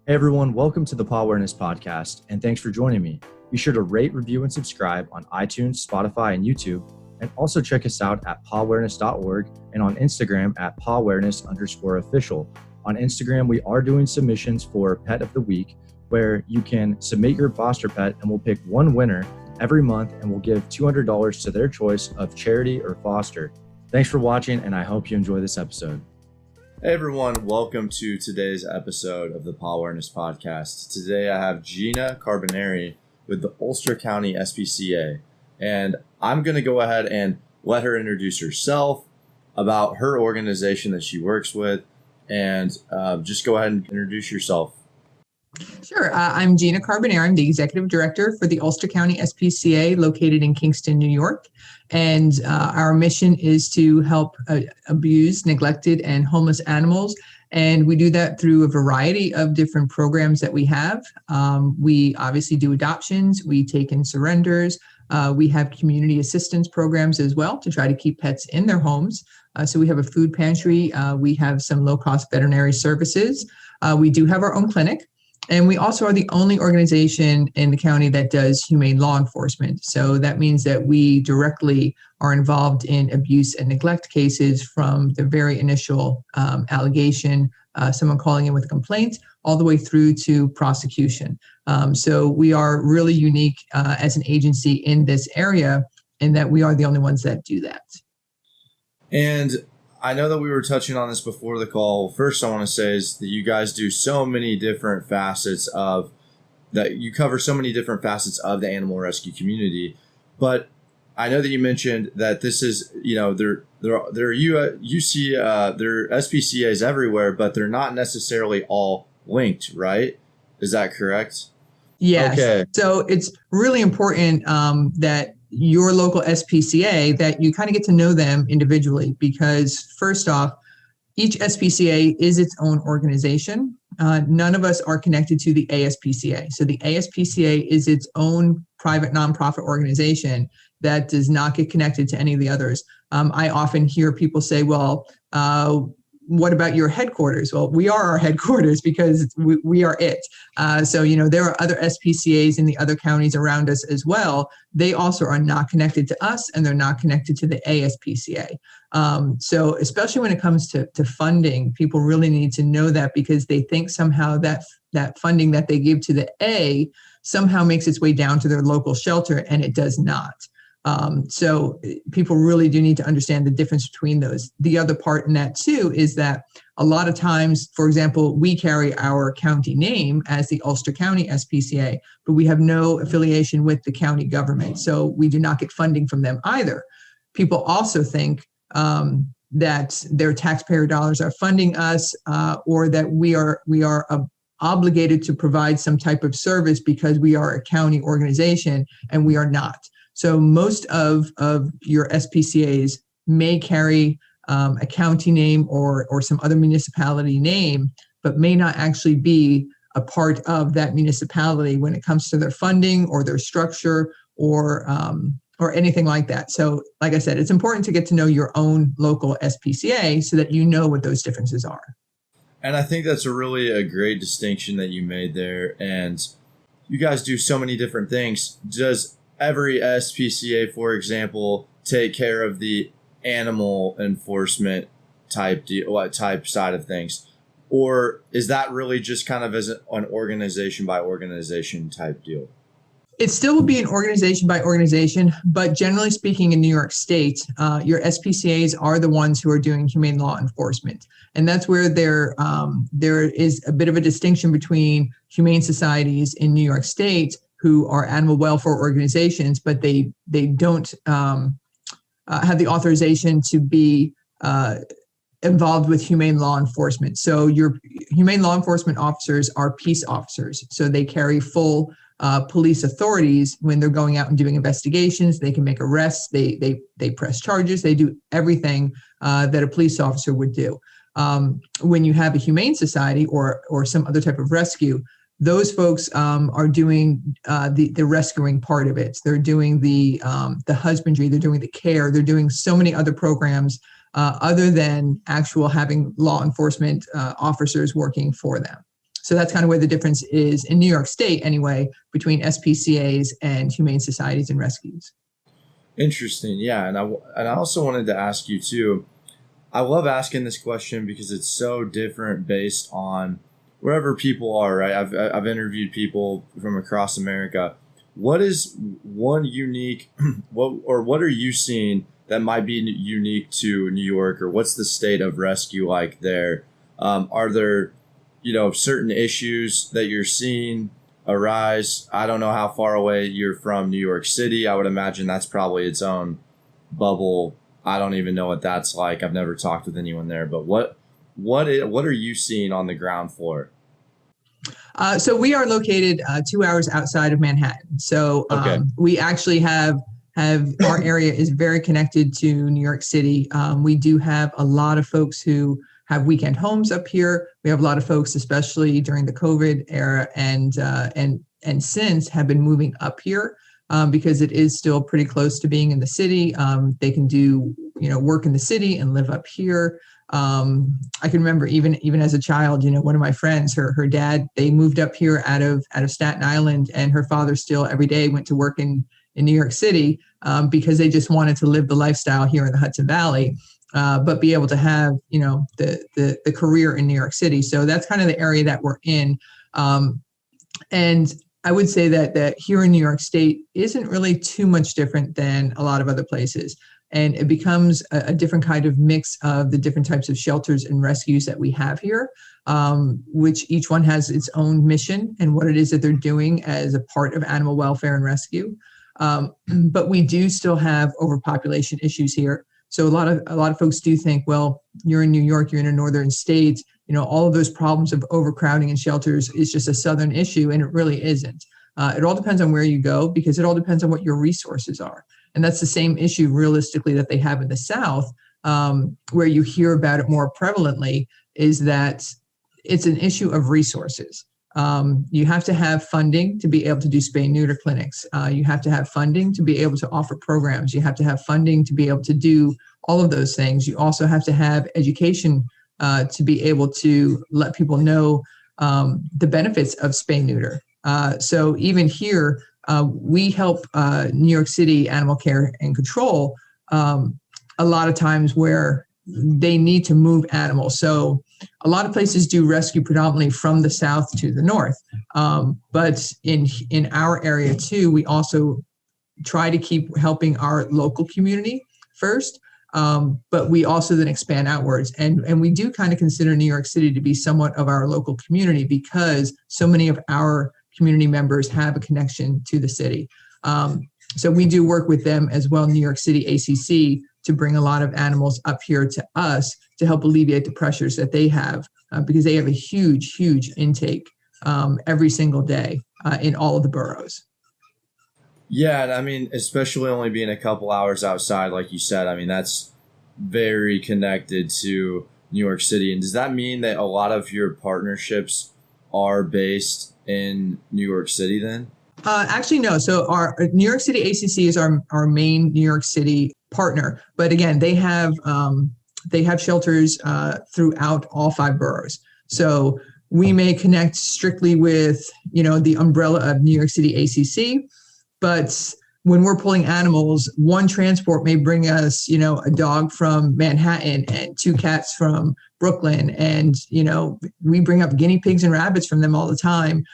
Hey everyone, welcome to the Pawareness podcast, and thanks for joining me. Be sure to rate, review, and subscribe on iTunes, Spotify, and YouTube, and also check us out at pawareness.org and on Instagram at pawareness_official. On Instagram, we are doing submissions for Pet of the Week, where you can submit your foster pet, and we'll pick one winner every month, and we'll give $200 to their choice of charity or foster. Thanks for watching, and I hope you enjoy this episode. Hey everyone, welcome to today's episode of the Pawareness podcast. Today I have Gina Carbonari with the Ulster County SPCA, and I'm going to go ahead and let her introduce herself, about her organization that she works with, and just go ahead and introduce yourself. Sure. I'm Gina Carbonari. I'm the Executive Director for the Ulster County SPCA located in Kingston, New York. And our mission is to help abused, neglected, and homeless animals. And we do that through a variety of different programs that we have. We obviously do adoptions. We take in surrenders. We have community assistance programs as well to try to keep pets in their homes. So we have a food pantry. We have some low-cost veterinary services. We do have our own clinic. And we also are the only organization in the county that does humane law enforcement. So that means that we directly are involved in abuse and neglect cases from the very initial allegation, someone calling in with a complaint, all the way through to prosecution. So we are really unique as an agency in this area in that we are the only ones that do that. And I know that we were touching on this before the call. First, I want to say is that you guys do so many different facets of that. You cover so many different facets of the animal rescue community. But I know that you mentioned that this is, they're SPCAs everywhere, but they're not necessarily all linked, right? Is that correct? Yes. Okay. So it's really important that your local SPCA, that you kind of get to know them individually, because first off, each SPCA is its own organization. None of us are connected to the ASPCA. So the ASPCA is its own private nonprofit organization that does not get connected to any of the others. I often hear people say, well, what about your headquarters? Well, we are our headquarters because we are it. So, there are other SPCAs in the other counties around us as well. They also are not connected to us, and they're not connected to the ASPCA. So especially when it comes to funding, people really need to know that, because they think somehow that funding that they give to the A somehow makes its way down to their local shelter, and it does not. So people really do need to understand the difference between those. The other part in that too is that a lot of times, for example, we carry our county name as the Ulster County SPCA, but we have no affiliation with the county government. So we do not get funding from them either. People also think that their taxpayer dollars are funding us, or that we are obligated to provide some type of service because we are a county organization, and we are not. So most of your SPCAs may carry a county name or some other municipality name, but may not actually be a part of that municipality when it comes to their funding or their structure or anything like that. So like I said, it's important to get to know your own local SPCA so that you know what those differences are. And I think that's a great distinction that you made there. And you guys do so many different things. Does every SPCA, for example, take care of the animal enforcement type side of things? Or is that really just kind of as an organization by organization type deal? It still will be an organization by organization, but generally speaking, in New York State, your SPCAs are the ones who are doing humane law enforcement. And that's where there is a bit of a distinction between humane societies in New York State who are animal welfare organizations, but they don't have the authorization to be involved with humane law enforcement. So your humane law enforcement officers are peace officers. So they carry full police authorities when they're going out and doing investigations. They can make arrests. They press charges. They do everything that a police officer would do. When you have a humane society or some other type of rescue, those folks are doing the rescuing part of it. They're doing the husbandry. They're doing the care. They're doing so many other programs other than actual having law enforcement officers working for them. So that's kind of where the difference is in New York State anyway, between SPCAs and humane societies and rescues. Interesting. Yeah. And I also wanted to ask you too, I love asking this question because it's so different based on wherever people are, right? I've interviewed people from across America. What is one unique, what are you seeing that might be unique to New York, or what's the state of rescue like there? Are there, certain issues that you're seeing arise? I don't know how far away you're from New York City. I would imagine that's probably its own bubble. I don't even know what that's like. I've never talked with anyone there, but what are you seeing on the ground floor? So we are located 2 hours outside of Manhattan. So we actually have our area is very connected to New York City. We do have a lot of folks who have weekend homes up here. We have a lot of folks, especially during the COVID era and since, have been moving up here because it is still pretty close to being in the city. They can do work in the city and live up here. I can remember even as a child, one of my friends, her dad, they moved up here out of Staten Island, and her father still every day went to work in New York City because they just wanted to live the lifestyle here in the Hudson Valley, but be able to have, the career in New York City. So that's kind of the area that we're in. And I would say that here in New York State isn't really too much different than a lot of other places. And it becomes a different kind of mix of the different types of shelters and rescues that we have here, which each one has its own mission and what it is that they're doing as a part of animal welfare and rescue. But we do still have overpopulation issues here. So a lot of folks do think, well, you're in New York, you're in a northern state, all of those problems of overcrowding in shelters is just a southern issue, and it really isn't. It all depends on where you go, because it all depends on what your resources are. And that's the same issue realistically that they have in the South, where you hear about it more prevalently, is that it's an issue of resources. You have to have funding to be able to do spay neuter clinics. You have to have funding to be able to offer programs. You have to have funding to be able to do all of those things. You also have to have education to be able to let people know the benefits of spay neuter. So even here, we help New York City Animal Care and Control a lot of times where they need to move animals. So a lot of places do rescue predominantly from the south to the north. But in our area too, we also try to keep helping our local community first. But we also then expand outwards. And we do kind of consider New York City to be somewhat of our local community because so many of our community members have a connection to the city. So we do work with them as well, New York City ACC, to bring a lot of animals up here to us to help alleviate the pressures that they have because they have a huge, huge intake every single day in all of the boroughs. Yeah, and I mean, especially only being a couple hours outside, like you said, I mean, that's very connected to New York City. And does that mean that a lot of your partnerships are based in New York City then? Actually, no. So our New York City ACC is our main New York City partner. But again, they have shelters throughout all 5 boroughs. So we may connect strictly with, the umbrella of New York City ACC. But when we're pulling animals, one transport may bring us, a dog from Manhattan and 2 cats from Brooklyn. And, we bring up guinea pigs and rabbits from them all the time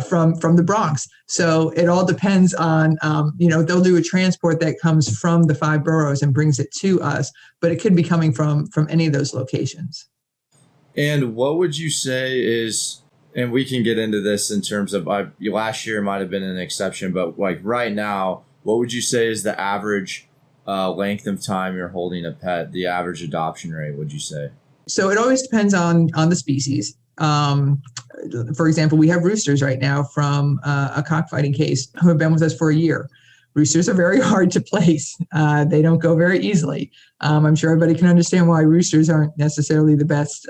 from the Bronx. So it all depends on, they'll do a transport that comes from the 5 boroughs and brings it to us, but it could be coming from any of those locations. And what would you say is, and we can get into this in terms of last year might have been an exception, but like right now, what would you say is the average length of time you're holding a pet, the average adoption rate, would you say? So it always depends on the species. For example, we have roosters right now from a cockfighting case who have been with us for a year. Roosters are very hard to place. They don't go very easily. I'm sure everybody can understand why roosters aren't necessarily the best,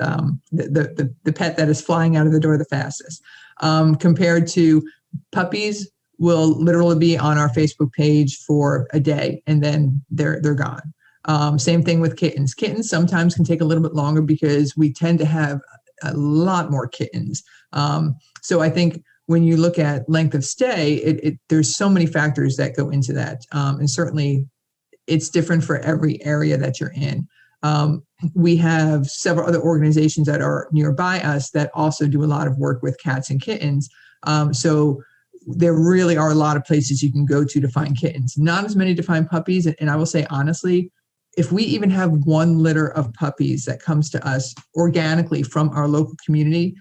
the pet that is flying out of the door the fastest. Compared to puppies, will literally be on our Facebook page for a day and then they're gone. Same thing with kittens. Kittens sometimes can take a little bit longer because we tend to have a lot more kittens. So I think when you look at length of stay, there's so many factors that go into that. And certainly it's different for every area that you're in. We have several other organizations that are nearby us that also do a lot of work with cats and kittens. So there really are a lot of places you can go to find kittens, not as many to find puppies. And I will say, honestly, if we even have one litter of puppies that comes to us organically from our local community,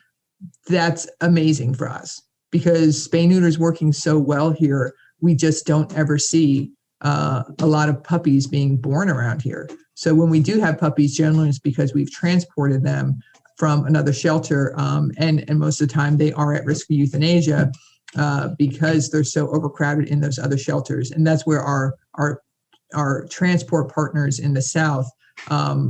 that's amazing for us, because spay neuter is working so well here. We just don't ever see a lot of puppies being born around here. So when we do have puppies, generally it's because we've transported them from another shelter, and most of the time they are at risk of euthanasia because they're so overcrowded in those other shelters. And that's where our transport partners in the South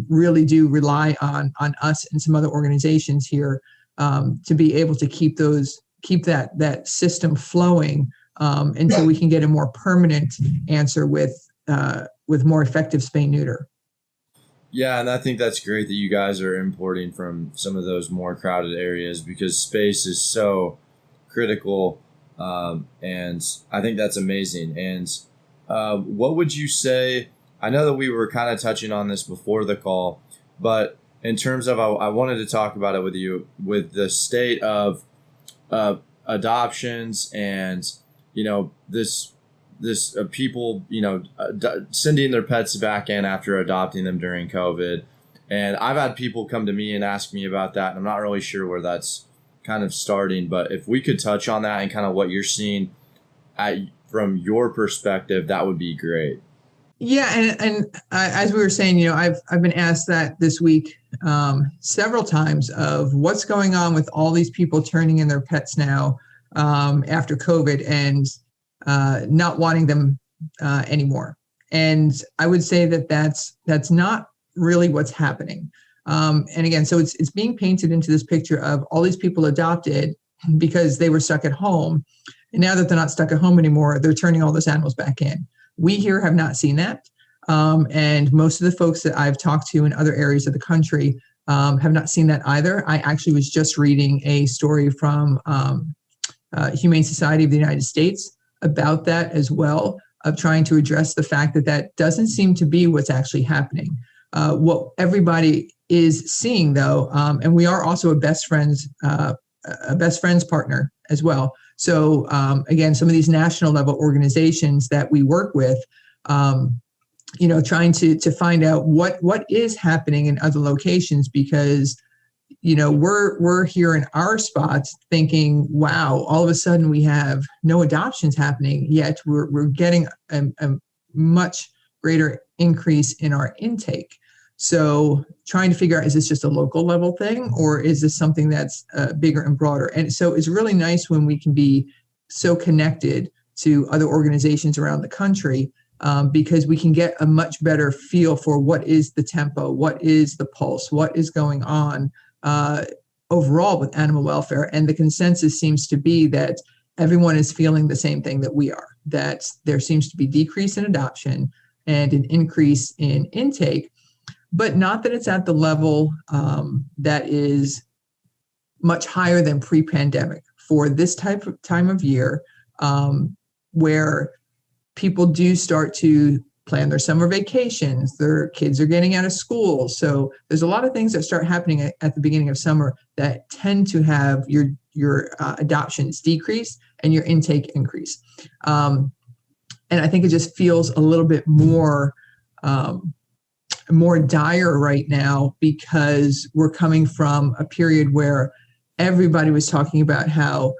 really do rely on us and some other organizations here to be able to keep that system flowing until we can get a more permanent answer with more effective spay neuter. Yeah, and I think that's great that you guys are importing from some of those more crowded areas, because space is so critical, and I think that's amazing. And what would you say? I know that we were kind of touching on this before the call, but in terms of, I wanted to talk about it with you, with the state of adoptions and, this people, sending their pets back in after adopting them during COVID. And I've had people come to me and ask me about that, and I'm not really sure where that's kind of starting, but if we could touch on that and kind of what you're seeing from your perspective, that would be great. Yeah, and as we were saying, I've been asked that this week several times of what's going on with all these people turning in their pets now after COVID and not wanting them anymore. And I would say that that's not really what's happening. And again, so it's being painted into this picture of all these people adopted because they were stuck at home. And now that they're not stuck at home anymore, they're turning all those animals back in. We here have not seen that. And most of the folks that I've talked to in other areas of the country have not seen that either. I actually was just reading a story from Humane Society of the United States about that as well, of trying to address the fact that doesn't seem to be what's actually happening. What everybody is seeing, though, and we are also a best friends partner as well. So again, some of these national level organizations that we work with, trying to find out what is happening in other locations, because we're here in our spots thinking, wow, all of a sudden we have no adoptions happening, yet we're getting a much greater increase in our intake. So trying to figure out, is this just a local level thing, or is this something that's bigger and broader? And so it's really nice when we can be so connected to other organizations around the country, because we can get a much better feel for what is the tempo, what is the pulse, what is going on overall with animal welfare. And the consensus seems to be that everyone is feeling the same thing that we are, that there seems to be decrease in adoption and an increase in intake, but not that it's at the level that is much higher than pre-pandemic for this time of year, where people do start to plan their summer vacations, their kids are getting out of school. So there's a lot of things that start happening at the beginning of summer that tend to have your adoptions decrease and your intake increase. And I think it just feels a little bit more dire right now, because we're coming from a period where everybody was talking about how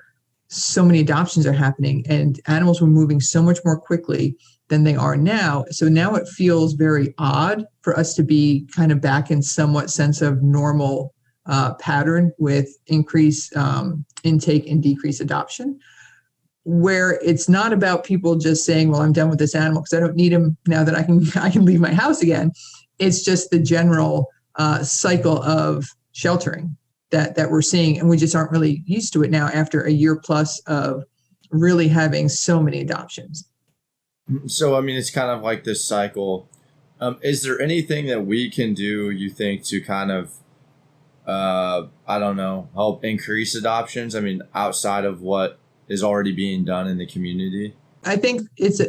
so many adoptions are happening and animals were moving so much more quickly than they are now. So now it feels very odd for us to be kind of back in somewhat sense of normal pattern with increased intake and decreased adoption, where it's not about people just saying, well, I'm done with this animal because I don't need him now that I can leave my house again. It's just the general cycle of sheltering that we're seeing, and we just aren't really used to it now after a year plus of really having so many adoptions. So, I mean, it's kind of like this cycle. Is there anything that we can do, you think, to kind of I don't know, help increase adoptions? I mean, outside of what is already being done in the community? I think it's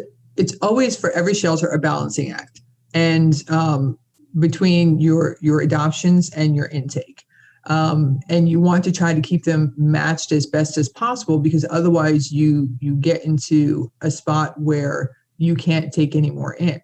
always for every shelter a balancing act, and between your adoptions and your intake. And you want to try to keep them matched as best as possible, because otherwise you get into a spot where you can't take any more in,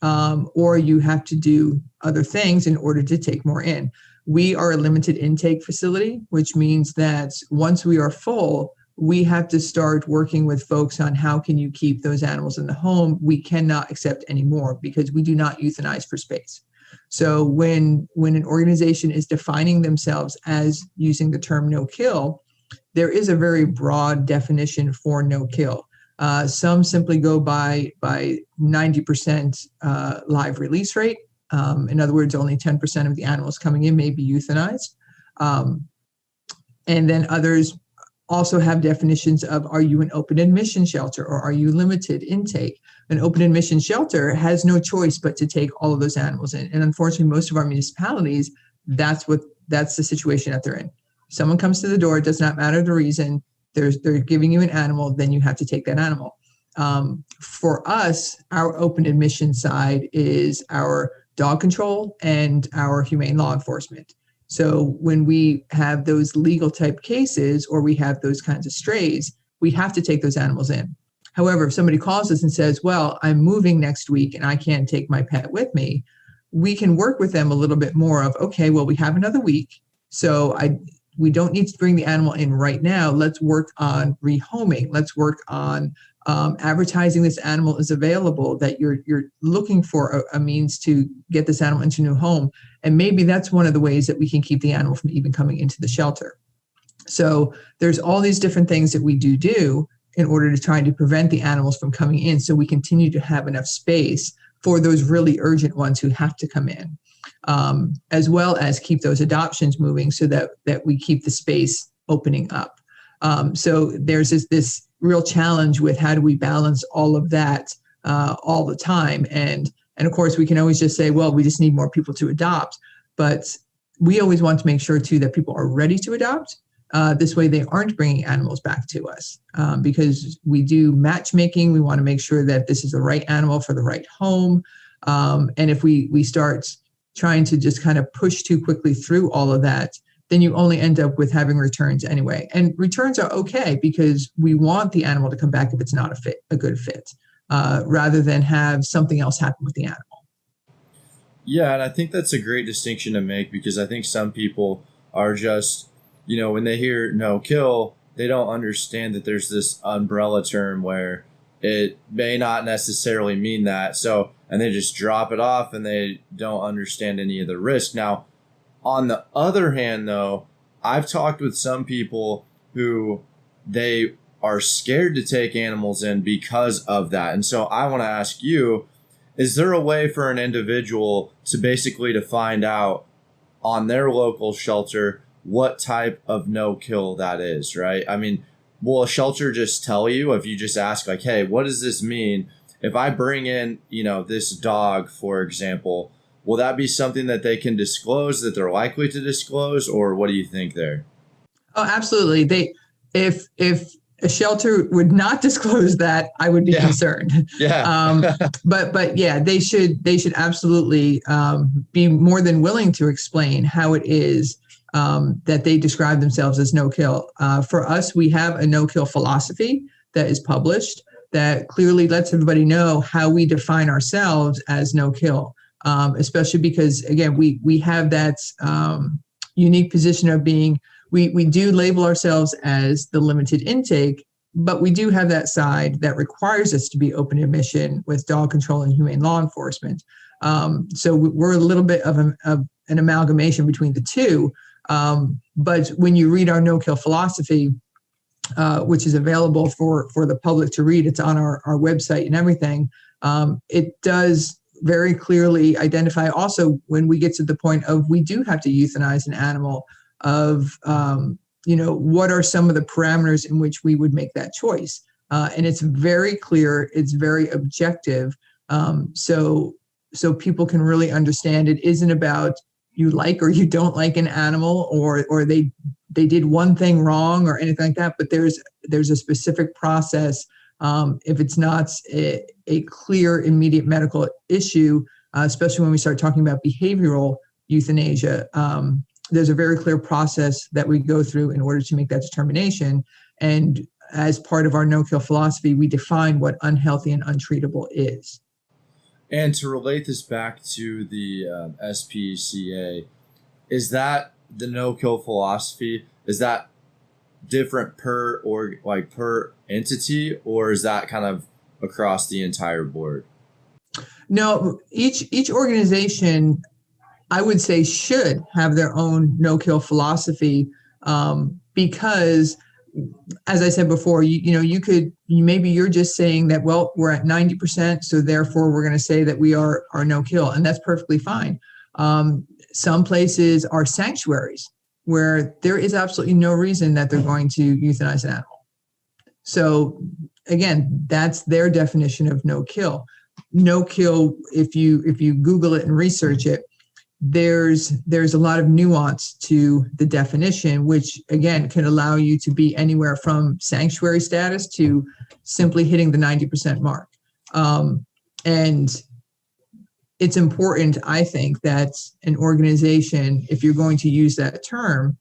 or you have to do other things in order to take more in. We are a limited intake facility, which means that once we are full, we have to start working with folks on how can you keep those animals in the home. We cannot accept any more because we do not euthanize for space. So when an organization is defining themselves as using the term no kill, there is a very broad definition for no kill. Some simply go by 90% live release rate. In other words, only 10% of the animals coming in may be euthanized. And then others also have definitions of, are you an open admission shelter or are you limited intake? An open admission shelter has no choice but to take all of those animals in. And unfortunately, most of our municipalities, that's the situation that they're in. Someone comes to the door, it does not matter the reason, they're giving you an animal, then you have to take that animal. For us, our open admission side is our dog control and our humane law enforcement. So when we have those legal type cases or we have those kinds of strays, we have to take those animals in. However, if somebody calls us and says, well, I'm moving next week and I can't take my pet with me, we can work with them a little bit more of, okay, well, we have another week. So we don't need to bring the animal in right now. Let's work on rehoming. Let's work on advertising this animal is available, that you're looking for a means to get this animal into a new home. And maybe that's one of the ways that we can keep the animal from even coming into the shelter. So there's all these different things that we do in order to try to prevent the animals from coming in, so we continue to have enough space for those really urgent ones who have to come in, as well as keep those adoptions moving so that we keep the space opening up. So there's this real challenge with how do we balance all of that all the time. And of course, we can always just say, well, we just need more people to adopt. But we always want to make sure, too, that people are ready to adopt. This way, they aren't bringing animals back to us, because we do matchmaking. We want to make sure that this is the right animal for the right home. And if we start trying to just kind of push too quickly through all of that, then you only end up with having returns anyway. And returns are okay because we want the animal to come back if it's not a good fit, rather than have something else happen with the animal. Yeah, and I think that's a great distinction to make, because I think some people are just, when they hear no kill, they don't understand that there's this umbrella term where it may not necessarily mean that. So, and they just drop it off and they don't understand any of the risk. Now, on the other hand, though, I've talked with some people who they are scared to take animals in because of that. And so I want to ask you, is there a way for an individual to find out on their local shelter what type of no-kill that is, right? I mean, will a shelter just tell you if you just ask, like, hey, what does this mean? If I bring in, this dog, for example, will that be something that they can disclose, that they're likely to disclose, or what do you think there? Oh, absolutely. If a shelter would not disclose that, I would be concerned. Yeah. But yeah, they should absolutely be more than willing to explain how it is that they describe themselves as no kill. For us, we have a no kill philosophy that is published that clearly lets everybody know how we define ourselves as no kill. Especially because, again, we have that unique position of being, we do label ourselves as the limited intake, but we do have that side that requires us to be open admission with dog control and humane law enforcement. So we're a little bit of an amalgamation between the two. But when you read our no-kill philosophy, which is available for the public to read, it's on our website and everything, it does very clearly identify also when we get to the point of we do have to euthanize an animal of, what are some of the parameters in which we would make that choice. And it's very clear, it's very objective. So people can really understand it isn't about, you like or you don't like an animal, or they did one thing wrong or anything like that. But there's a specific process. If it's not a clear, immediate medical issue, especially when we start talking about behavioral euthanasia, there's a very clear process that we go through in order to make that determination. And as part of our no-kill philosophy, we define what unhealthy and untreatable is. And to relate this back to the SPCA, is that the no-kill philosophy? Is that different per entity, or is that kind of across the entire board? No, each organization, I would say, should have their own no-kill philosophy, because, as I said before, maybe you're just saying that, well, we're at 90%, so therefore we're going to say that we are no-kill, and that's perfectly fine. Some places are sanctuaries where there is absolutely no reason that they're going to euthanize an animal. So again, that's their definition of no-kill. No-kill, if you Google it and research it, there's a lot of nuance to the definition, which again can allow you to be anywhere from sanctuary status to simply hitting the 90% mark. And it's important, I think, that an organization, if you're going to use that term,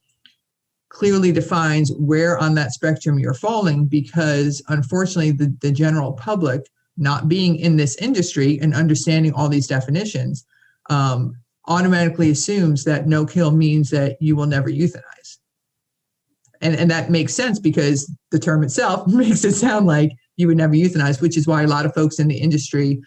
clearly defines where on that spectrum you're falling, because unfortunately the general public, not being in this industry and understanding all these definitions, automatically assumes that no-kill means that you will never euthanize. And that makes sense, because the term itself makes it sound like you would never euthanize, which is why a lot of folks in the industry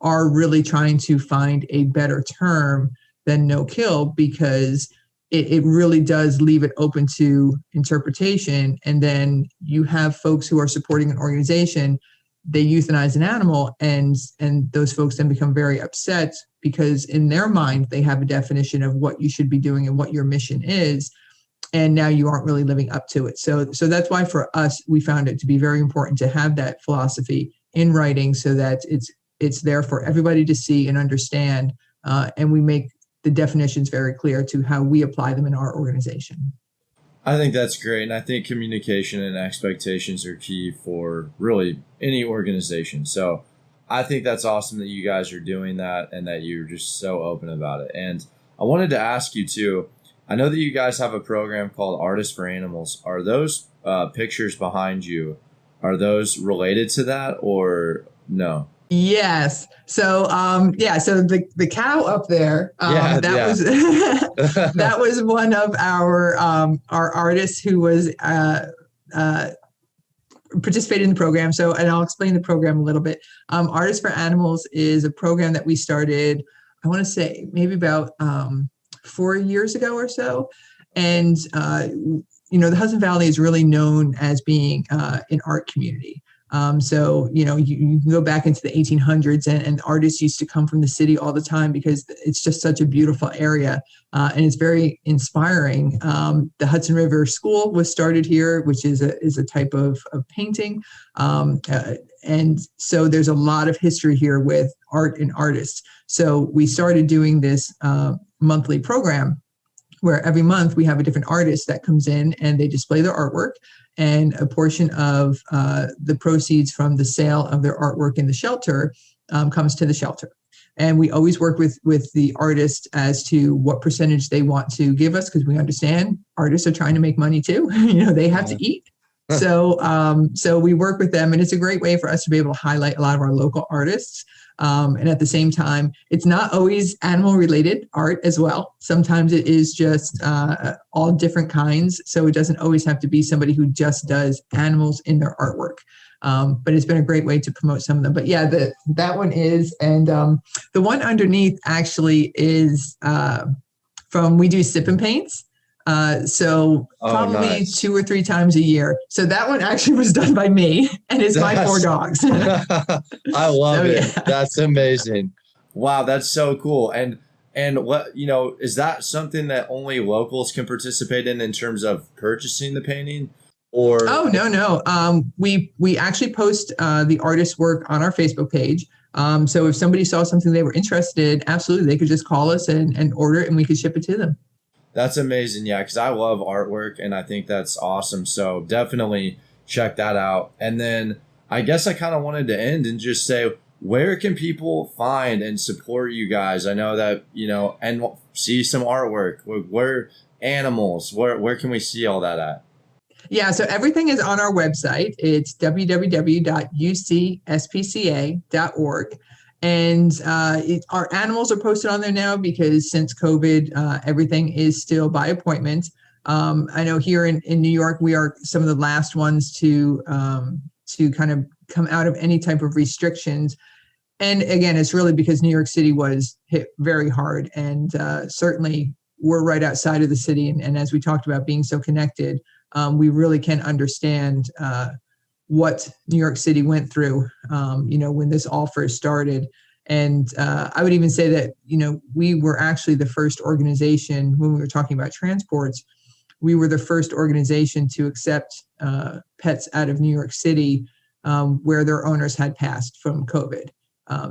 are really trying to find a better term than no-kill, because it really does leave it open to interpretation. And then you have folks who are supporting an organization, they euthanize an animal, and those folks then become very upset, because in their mind, they have a definition of what you should be doing and what your mission is. And now you aren't really living up to it. So that's why for us, we found it to be very important to have that philosophy in writing, so that it's there for everybody to see and understand. And we make the definitions very clear to how we apply them in our organization. I think that's great. And I think communication and expectations are key for really any organization. So I think that's awesome that you guys are doing that and that you're just so open about it. And I wanted to ask you too, I know that you guys have a program called Artists for Animals. Are those pictures behind you, are those related to that or no? Yes. So, so the cow up there, was that was one of our artists who was participated in the program. So, and I'll explain the program a little bit. Artists for Animals is a program that we started, I want to say maybe about 4 years ago or so. And, the Hudson Valley is really known as being an art community. So, you can go back into the 1800s and artists used to come from the city all the time, because it's just such a beautiful area. And it's very inspiring. The Hudson River School was started here, which is a type of painting. And so there's a lot of history here with art and artists. So we started doing this monthly program, where every month we have a different artist that comes in and they display their artwork, and a portion of the proceeds from the sale of their artwork in the shelter comes to the shelter. And we always work with the artist as to what percentage they want to give us, because we understand artists are trying to make money too. They have to eat. So we work with them, and it's a great way for us to be able to highlight a lot of our local artists. And at the same time, it's not always animal related art as well. Sometimes it is just all different kinds. So it doesn't always have to be somebody who just does animals in their artwork. But it's been a great way to promote some of them. But yeah, that one is. And the one underneath actually is from, we do sip and paints. Probably nice. 2 or 3 times a year. So that one actually was done by me, and it's my 4 dogs. I love it. Yeah. That's amazing. Wow, that's so cool. And what, is that something that only locals can participate in terms of purchasing the painting? Or no. We actually post the artist's work on our Facebook page. So if somebody saw something they were interested in, absolutely, they could just call us and order it, and we could ship it to them. That's amazing. Yeah, because I love artwork and I think that's awesome. So definitely check that out. And then I guess I kind of wanted to end and just say, where can people find and support you guys? I know that, and see some artwork. Where animals, where can we see all that at? Yeah, so everything is on our website. It's www.ucspca.org. And our animals are posted on there now because since COVID, everything is still by appointment. I know here in New York, we are some of the last ones to kind of come out of any type of restrictions. And again, it's really because New York City was hit very hard, and certainly we're right outside of the city. And as we talked about being so connected, we really can understand what New York City went through, when this all first started. And I would even say that, we were actually the first organization when we were talking about transports. We were the first organization to accept pets out of New York City where their owners had passed from COVID.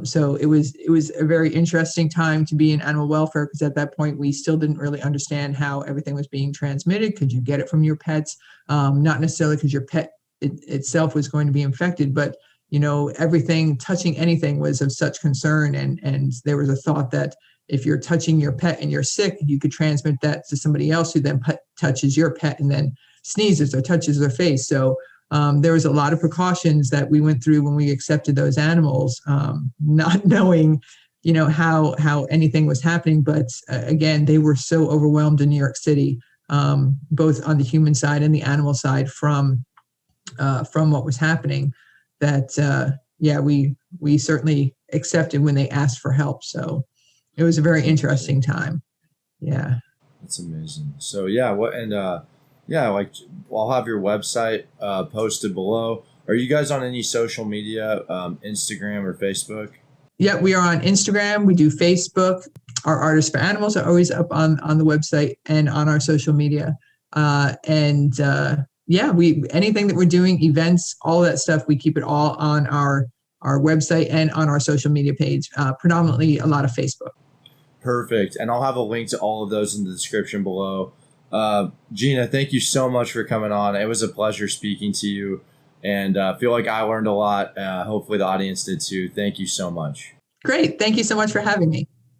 So it was a very interesting time to be in animal welfare, because at that point we still didn't really understand how everything was being transmitted. Could you get it from your pets? Not necessarily because your pet itself was going to be infected, but everything, touching anything was of such concern. And there was a thought that if you're touching your pet and you're sick, you could transmit that to somebody else who then touches your pet and then sneezes or touches their face. So there was a lot of precautions that we went through when we accepted those animals, not knowing, how anything was happening. But again, they were so overwhelmed in New York City, both on the human side and the animal side from what was happening, that we certainly accepted when they asked for help. So it was a very interesting time. Yeah. That's amazing. So I'll have your website posted below. Are you guys on any social media, Instagram or Facebook? Yeah, we are on Instagram. We do Facebook. Our Artists for Animals are always up on the website and on our social media. Anything that we're doing, events, all that stuff, we keep it all on our website and on our social media page, predominantly a lot of Facebook. Perfect. And I'll have a link to all of those in the description below. Gina, thank you so much for coming on. It was a pleasure speaking to you, and I feel like I learned a lot. Hopefully the audience did too. Thank you so much. Great. Thank you so much for having me.